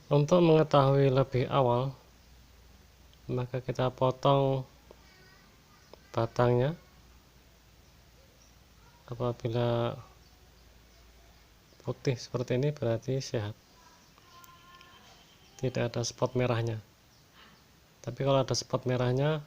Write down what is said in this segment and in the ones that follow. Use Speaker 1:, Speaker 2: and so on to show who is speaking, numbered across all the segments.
Speaker 1: Untuk mengetahui lebih awal, maka kita potong batangnya. Apabila putih seperti ini berarti sehat, tidak ada spot merahnya. Tapi kalau ada spot merahnya,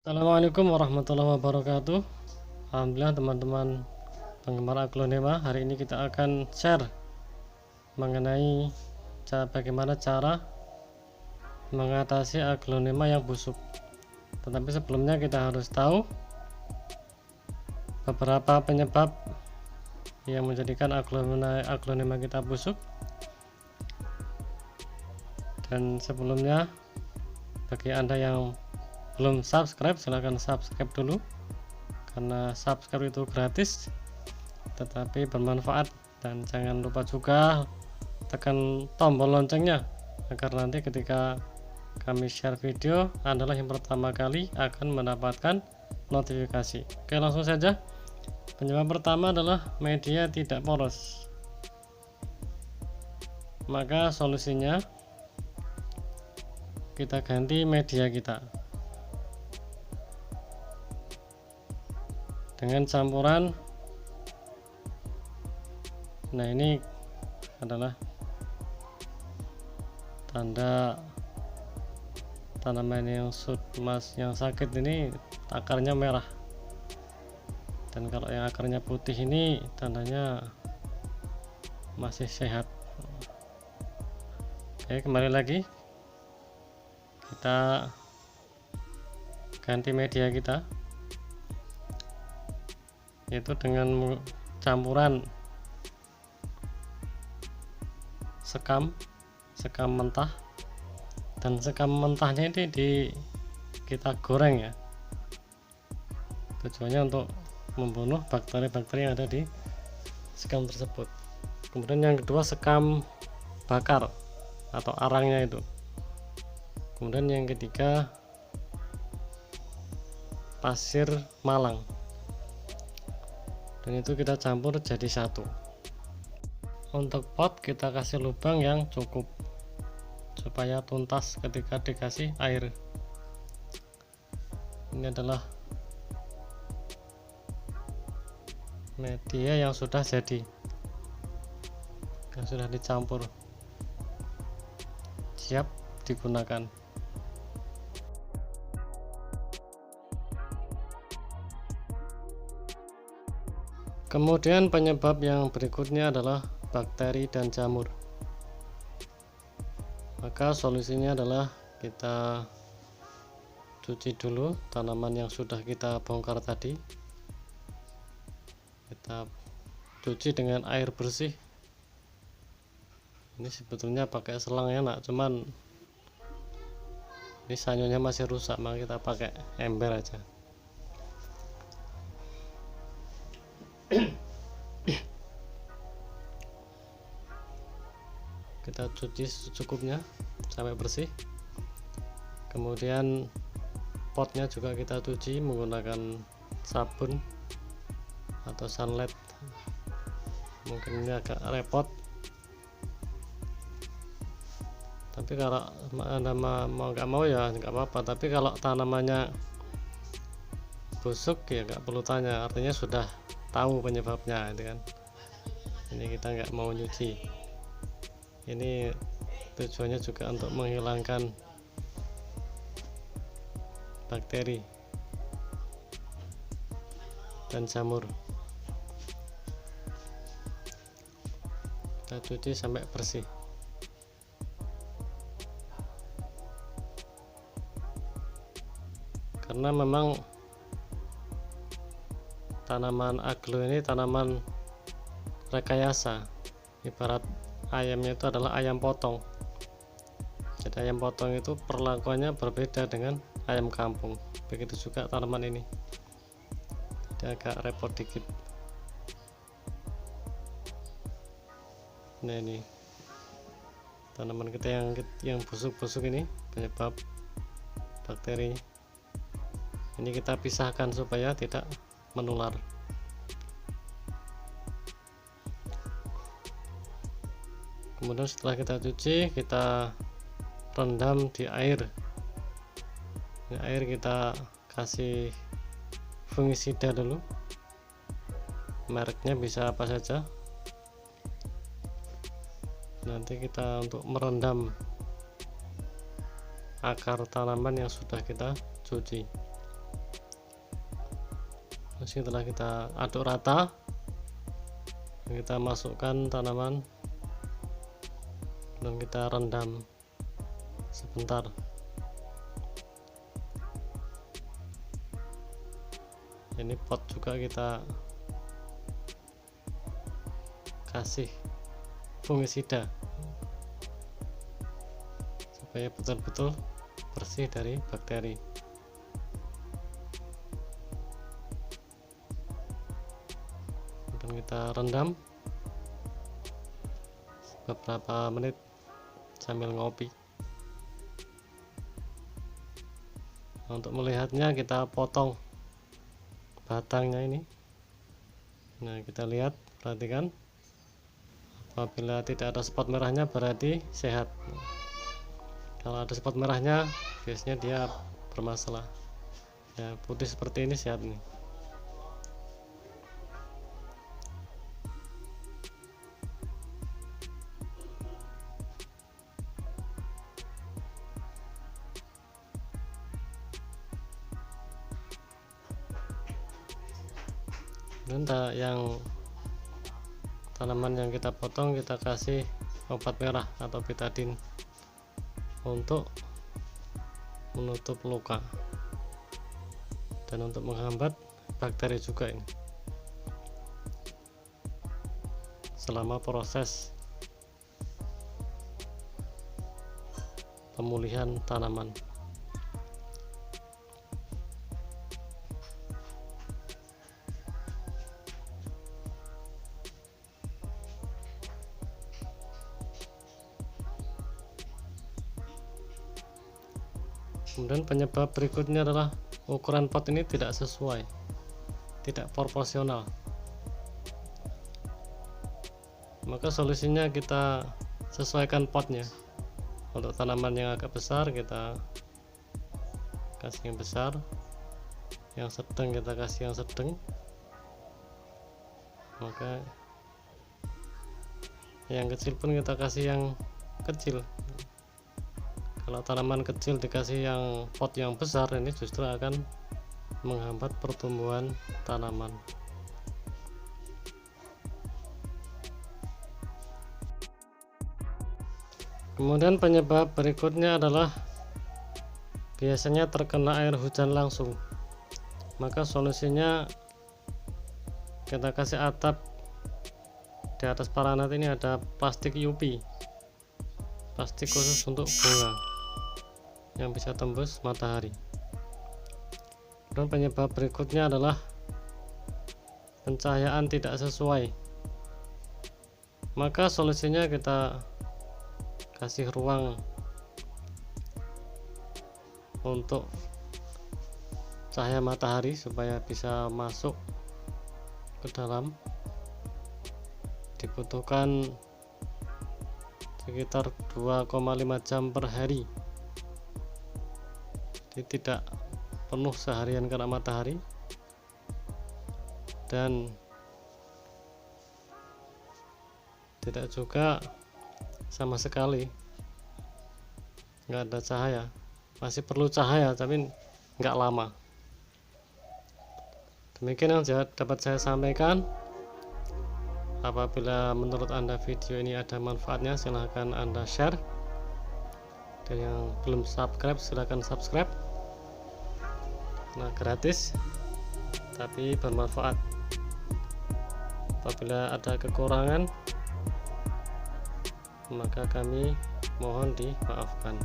Speaker 1: Assalamualaikum warahmatullahi wabarakatuh. Alhamdulillah teman-teman penggemar aglonema, hari ini kita akan share mengenai bagaimana cara mengatasi aglonema yang busuk. Tetapi sebelumnya kita harus tahu beberapa penyebab yang menjadikan aglonema kita busuk. Dan sebelumnya, bagi Anda yang belum subscribe, silahkan subscribe dulu, karena subscribe itu gratis tetapi bermanfaat. Dan jangan lupa juga tekan tombol loncengnya agar nanti ketika kami share video, Anda yang pertama kali akan mendapatkan notifikasi. Oke, langsung saja. Penyebab pertama adalah media tidak poros. Maka solusinya kita ganti media kita dengan campuran. Nah, ini adalah tanda tanaman yang sakit ini akarnya merah, dan kalau yang akarnya putih ini tandanya masih sehat. Oke, kembali lagi kita ganti media kita, yaitu dengan campuran sekam mentah. Dan sekam mentahnya ini kita goreng ya, tujuannya untuk membunuh bakteri-bakteri yang ada di sekam tersebut. Kemudian yang kedua, sekam bakar atau arangnya itu. Kemudian yang ketiga, pasir malang, dan itu kita campur jadi satu. Untuk pot kita kasih lubang yang cukup supaya tuntas ketika dikasih air. Ini adalah media yang sudah jadi, yang sudah dicampur, siap digunakan. Kemudian penyebab yang berikutnya adalah bakteri dan jamur. Maka solusinya adalah kita cuci dulu tanaman yang sudah kita bongkar tadi. Kita cuci dengan air bersih. Ini sebetulnya pakai selang enak, cuman ini sanyonya masih rusak, maka kita pakai ember aja. Kita cuci secukupnya sampai bersih. Kemudian potnya juga kita cuci menggunakan sabun atau sunlight. Mungkin ini agak repot, tapi kalau Anda nggak mau ya nggak apa-apa. Tapi kalau tanamannya busuk ya nggak perlu tanya, artinya sudah tahu penyebabnya itu kan. Ini kita nggak mau nyuci. Ini tujuannya juga untuk menghilangkan bakteri dan jamur. Kita cuci sampai bersih. Karena memang tanaman aglo ini tanaman rekayasa, ibarat ayamnya itu adalah ayam potong. Jadi ayam potong itu perlakuannya berbeda dengan ayam kampung. Begitu juga tanaman ini, jadi agak repot dikit. Nah, ini tanaman kita yang busuk-busuk ini penyebab bakteri. Ini kita pisahkan supaya tidak menular. Kemudian setelah kita cuci, kita rendam di air. Di air kita kasih fungisida dulu, mereknya bisa apa saja. Nanti kita untuk merendam akar tanaman yang sudah kita cuci. Setelah kita aduk rata, kita masukkan tanaman dan kita rendam sebentar. Ini pot juga kita kasih fungisida supaya betul-betul bersih dari bakteri. Dan kita rendam beberapa menit sambil ngopi. Untuk melihatnya kita potong batangnya ini. Nah, kita lihat, perhatikan, apabila tidak ada spot merahnya berarti sehat. Kalau ada spot merahnya biasanya dia bermasalah. Ya, putih seperti ini sehat nih. Dan yang tanaman yang kita potong kita kasih obat merah atau betadin untuk menutup luka dan untuk menghambat bakteri juga ini selama proses pemulihan tanaman. Kemudian penyebab berikutnya adalah ukuran pot ini tidak sesuai, tidak proporsional. Maka solusinya kita sesuaikan potnya. Untuk tanaman yang agak besar kita kasih yang besar, yang sedang kita kasih yang sedang, maka yang kecil pun kita kasih yang kecil. Kalau tanaman kecil dikasih yang pot yang besar, ini justru akan menghambat pertumbuhan tanaman. Kemudian penyebab berikutnya adalah biasanya terkena air hujan langsung. Maka solusinya kita kasih atap, di atas paranat ini ada plastik UV, plastik khusus untuk bunga yang bisa tembus matahari. Dan penyebab berikutnya adalah pencahayaan tidak sesuai. Maka solusinya kita kasih ruang untuk cahaya matahari supaya bisa masuk ke dalam. Dibutuhkan sekitar 2,5 jam per hari, jadi tidak penuh seharian kena matahari, dan tidak juga sama sekali nggak ada cahaya. Masih perlu cahaya tapi nggak lama. Demikian yang dapat saya sampaikan. Apabila menurut Anda video ini ada manfaatnya, silahkan Anda share, dan yang belum subscribe silahkan subscribe. Nah, gratis tapi bermanfaat. Apabila ada kekurangan maka kami mohon dimaafkan.